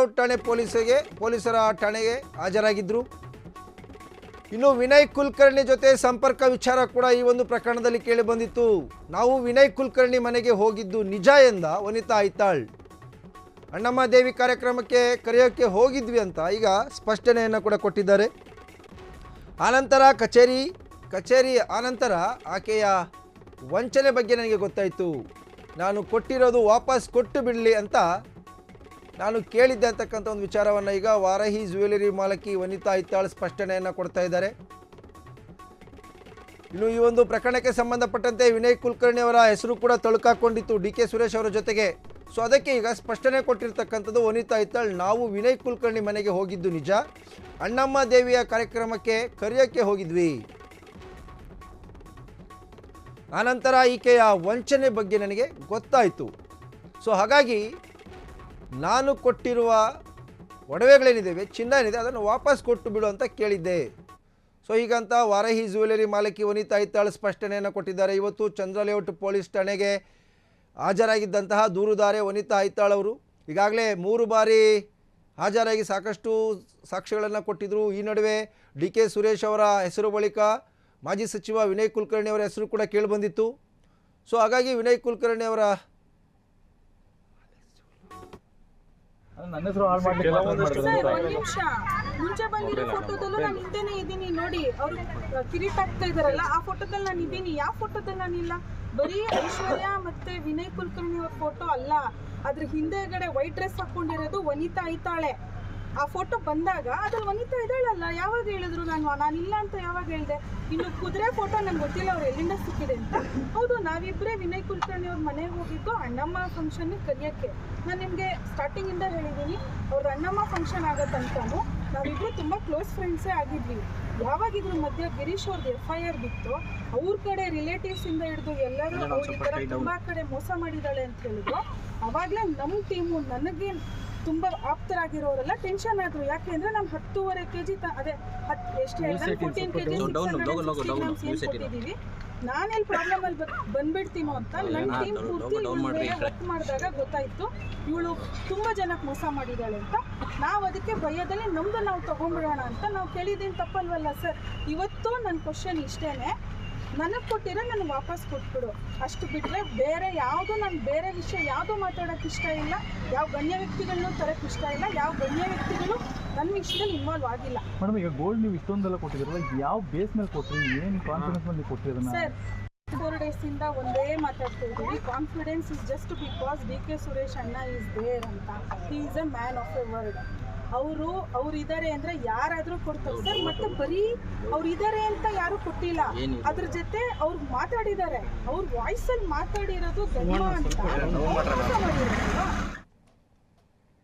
Layout ಠಾಣೆ ಪೊಲೀಸರ ಠಾಣೆಗೆ ಹಾಜರಾಗಿದ್ದರು. ಇನ್ನು ವಿನಯ್ ಕುಲಕರ್ಣಿ ಜೊತೆ ಸಂಪರ್ಕ ವಿಚಾರ ಕೂಡ ಈ ಒಂದು ಪ್ರಕರಣದಲ್ಲಿ ಕೇಳಿ ಬಂದಿತ್ತು. ನಾವು ವಿನಯ್ ಕುಲಕರ್ಣಿ ಮನೆಗೆ ಹೋಗಿದ್ದು ನಿಜ ಎಂದ ವನಿತಾ ಐತಾಳ್. ಅಣ್ಣಮ್ಮ ದೇವಿ ಕಾರ್ಯಕ್ರಮಕ್ಕೆ ಕರೆಯೋಕ್ಕೆ ಹೋಗಿದ್ವಿ ಅಂತ ಈಗ ಸ್ಪಷ್ಟನೆಯನ್ನು ಕೂಡ ಕೊಟ್ಟಿದ್ದಾರೆ. ಆನಂತರ ಕಚೇರಿ ಆನಂತರ ಆಕೆಯ ವಂಚನೆ ಬಗ್ಗೆ ನನಗೆ ಗೊತ್ತಾಯಿತು. ನಾನು ಕೊಟ್ಟಿರೋದು ವಾಪಸ್ ಕೊಟ್ಟು ಬಿಡಲಿ ಅಂತ ನಾನು ಕೇಳಿದ್ದೆ ಅಂತಕ್ಕಂಥ ಒಂದು ವಿಚಾರವನ್ನು ಈಗ ವಾರಾಹಿ ಜ್ಯುವೆಲರಿ ಮಾಲಕಿ ವನಿತಾ ಐತಾಳ್ ಸ್ಪಷ್ಟನೆಯನ್ನು ಕೊಡ್ತಾ ಇದ್ದಾರೆ. ಇನ್ನು ಈ ಒಂದು ಪ್ರಕರಣಕ್ಕೆ ಸಂಬಂಧಪಟ್ಟಂತೆ ವಿನಯ್ ಕುಲಕರ್ಣಿ ಅವರ ಹೆಸರು ಕೂಡ ತಳುಕಾಕೊಂಡಿತ್ತು ಡಿ ಕೆ ಸುರೇಶ್ ಅವರ ಜೊತೆಗೆ. ಸೊ ಅದಕ್ಕೆ ಈಗ ಸ್ಪಷ್ಟನೆ ಕೊಟ್ಟಿರ್ತಕ್ಕಂಥದ್ದು ವನಿತಾ ಐತಾಳ್. ನಾವು ವಿನಯ್ ಕುಲಕರ್ಣಿ ಮನೆಗೆ ಹೋಗಿದ್ದು ನಿಜ, ಅಣ್ಣಮ್ಮ ದೇವಿಯ ಕಾರ್ಯಕ್ರಮಕ್ಕೆ ಕರೆಯೋಕ್ಕೆ ಹೋಗಿದ್ವಿ. ಆನಂತರ ಈಕೆಯ ವಂಚನೆ ಬಗ್ಗೆ ನನಗೆ ಗೊತ್ತಾಯಿತು. ಸೊ ಹಾಗಾಗಿ ನಾನು ಕೊಟ್ಟಿರುವ ಒಡವೆಗಳೇನಿದ್ದೇವೆ, ಚಿನ್ನ ಏನಿದೆ, ಅದನ್ನು ವಾಪಸ್ ಕೊಟ್ಟು ಬಿಡು ಅಂತ ಕೇಳಿದ್ದೆ. ಸೊ ಹೀಗಂತ ವಾರಾಹಿ ಜ್ಯುವೆಲರಿ ಮಾಲಕಿ ವನಿತಾ ಐತಾಳ್ ಸ್ಪಷ್ಟನೆಯನ್ನು ಕೊಟ್ಟಿದ್ದಾರೆ. ಇವತ್ತು ಚಂದ್ರ ಲೇಔಟ್ ಪೊಲೀಸ್ ಠಾಣೆಗೆ ಹಾಜರಾಗಿದ್ದಂತಹ ದೂರುದಾರೆ ವನಿತಾ ಐತಾಳ್ ಅವರು ಈಗಾಗಲೇ 3 ಬಾರಿ ಹಾಜರಾಗಿ ಸಾಕಷ್ಟು ಸಾಕ್ಷ್ಯಗಳನ್ನು ಕೊಟ್ಟಿದ್ದರು. ಈ ನಡುವೆ ಡಿ ಕೆ ಸುರೇಶ್ ಅವರ ಹೆಸರು ಬಳಿಕ ಮಾಜಿ ಸಚಿವ ವಿನಯ್ ಕುಲಕರ್ಣಿ ಅವರ ಹೆಸರು ಕೂಡ ಕೇಳಿಬಂದಿತ್ತು. ಸೊ ಹಾಗಾಗಿ ವಿನಯ್ ಕುಲಕರ್ಣಿ ಅವರ ಮುಂಚೆ ಬಂದಿರೋ ಫೋಟೋದಲ್ಲೂ ನಾನು ಹಿಂದೆನೇ ಇದ್ದೀನಿ ನೋಡಿ. ಅವರು ಕಿರೀಟ ಹಾಕ್ತಾ ಇದಾರಲ್ಲ, ಆ ಫೋಟೋದಲ್ಲಿ ನಾನು ಇದ್ದೀನಿ. ಯಾವ ಫೋಟೋದಲ್ಲಿ ನಾನಿಲ್ಲ? ಬರೀ ಐಶ್ವರ್ಯ ಮತ್ತೆ ವಿನಯ್ ಕುಲಕರ್ಣಿ ಅವ್ರ ಫೋಟೋ ಅಲ್ಲ, ಅದ್ರ ಹಿಂದೆಗಡೆ ವೈಟ್ ಡ್ರೆಸ್ ಹಾಕೊಂಡಿರೋದು ವನಿತಾ ಐತಾಳೆ. ಆ ಫೋಟೋ ಬಂದಾಗ ಅದ್ರಲ್ಲಿ ವನಿತಾ ಇದ್ದಾಳಲ್ಲ. ಯಾವಾಗ ಹೇಳಿದ್ರು ನಾನಿಲ್ಲ ಅಂತ ಯಾವಾಗ ಹೇಳಿದೆ? ಇನ್ನು ಕುದುರೆ ಫೋಟೋ ನಂಗೆ ಗೊತ್ತಿಲ್ಲ ಅವ್ರು ಎಲ್ಲಿಂದ ಸಿಕ್ಕಿದೆ ಅಂತ. ಹೌದು, ನಾವಿಬ್ಬರೇ ವಿನಯ್ ಕುಲಕರ್ಣಿ ಅವ್ರ ಮನೆಗೆ ಹೋಗಿದ್ದು ಅಣ್ಣಮ್ಮ ಫಂಕ್ಷನ್ಗೆ ಕರೆಯೋಕ್ಕೆ. ನಾನು ನಿಮಗೆ ಸ್ಟಾರ್ಟಿಂಗಿಂದ ಹೇಳಿದ್ದೀನಿ, ಅವ್ರದ್ದು ಅಣ್ಣಮ್ಮ ಫಂಕ್ಷನ್ ಆಗತ್ತಂತಾನು ನಾವಿಬ್ಬರು ತುಂಬ ಕ್ಲೋಸ್ ಫ್ರೆಂಡ್ಸೇ ಆಗಿದ್ವಿ. ಯಾವಾಗ ಇದ್ರ ಮಧ್ಯೆ ಗಿರೀಶ್ ಅವ್ರದ್ದು FIR ಬಿತ್ತು, ಅವ್ರ ಕಡೆ ರಿಲೇಟಿವ್ಸಿಂದ ಹಿಡಿದು ಎಲ್ಲರೂ ಅವ್ರು ಈ ಥರ ತುಂಬ ಕಡೆ ಮೋಸ ಮಾಡಿದ್ದಾಳೆ ಅಂತ ಹೇಳಿದ್ರು. ಅವಾಗಲೇ ನಮ್ಮ ಟೀಮು ನನಗೆ ತುಂಬ ಆಪ್ತರಾಗಿರೋರೆಲ್ಲ ಟೆನ್ಷನ್ ಆದರು. ಯಾಕೆಂದರೆ ನಾನು 10.5 kg ಅದೇ 14 kg ಕೊಟ್ಟಿದ್ದೀವಿ. ನಾನೆಲ್ಲಿ ಪ್ರಾಬ್ಲಮಲ್ಲಿ ಬಂದ್ಬಿಡ್ತೀನೋ ಅಂತ ನನ್ನ ಟೀಮ್ ಪೂರ್ತಿ ವರ್ಕ್ ಮಾಡಿದಾಗ ಗೊತ್ತಾಯಿತು ಇವಳು ತುಂಬ ಜನಕ್ಕೆ ಮೋಸ ಮಾಡಿದ್ದಾಳೆ ಅಂತ. ನಾವು ಅದಕ್ಕೆ ಭಯದಲ್ಲಿ ನಮ್ಮದು ನಾವು ತೊಗೊಂಡ್ಬಿಡೋಣ ಅಂತ ನಾವು ಕೇಳಿದ್ದೀನಿ. ತಪ್ಪಲ್ವಲ್ಲ ಸರ್? ಇವತ್ತು ನನ್ನ ಕ್ವಶನ್ ಇಷ್ಟೇ, ನನಗೆ ಕೊಟ್ಟಿರೋ ನನಗೆ ವಾಪಸ್ ಕೊಟ್ಬಿಡು, ಅಷ್ಟು ಬಿಟ್ಟರೆ ಬೇರೆ ಯಾವುದು, ನಾನು ಬೇರೆ ವಿಷಯ ಯಾವುದೂ ಮಾತಾಡೋಕ್ಕೆ ಇಷ್ಟ ಇಲ್ಲ. ಯಾವ ಗಣ್ಯ ವ್ಯಕ್ತಿಗಳನ್ನೂ ತರಕ್ಕೆ ಇಷ್ಟ ಇಲ್ಲ. ಯಾವ ಗಣ್ಯ ವ್ಯಕ್ತಿಗಳು ನನ್ನ ವಿಷಯದಲ್ಲಿ ಇನ್ವಾಲ್ವ್ ಆಗಿಲ್ಲ. ಮೇಡಮ್, ಈಗ ಗೋಲ್ಡ್ ನೀವು ಇಷ್ಟೊಂದೆಲ್ಲ ಕೊಟ್ಟಿದ್ದೀರಲ್ಲ, ಯಾವ ಬೇಸ್ ಮೇಲೆ ಕೊಟ್ಟರಿ? ಏನು ಕಾನ್ಫಿಡೆನ್ಸ್ ಮೇಲೆ ಕೊಟ್ಟಿರೋದನ್ನ? ಸರ್, 4 ಡೇಸಿಂದ ಒಂದೇ ಮಾತಾಡ್ತಾ ಇದ್ದೀವಿ. Confidence is just because D K Suresh ಅಣ್ಣ ಈಸ್ ದೇರ್ ಅಂತ. He is a man of A word. ಅವ್ರು ಇದ್ದಾರೆ ಅಂದರೆ ಯಾರಾದರೂ ಕೊಡ್ತಾರೆ ಸರ್. ಮತ್ತೆ ಬರೀ ಅವ್ರು ಇದ್ದಾರೆ ಅಂತ ಯಾರೂ ಕೊಟ್ಟಿಲ್ಲ, ಅದ್ರ ಜೊತೆ ಅವ್ರು ಮಾತಾಡಿದ್ದಾರೆ. ಅವ್ರ ವಾಯ್ಸಲ್ಲಿ ಮಾತಾಡಿರೋದು ಧರ್ಮ ಅಂತ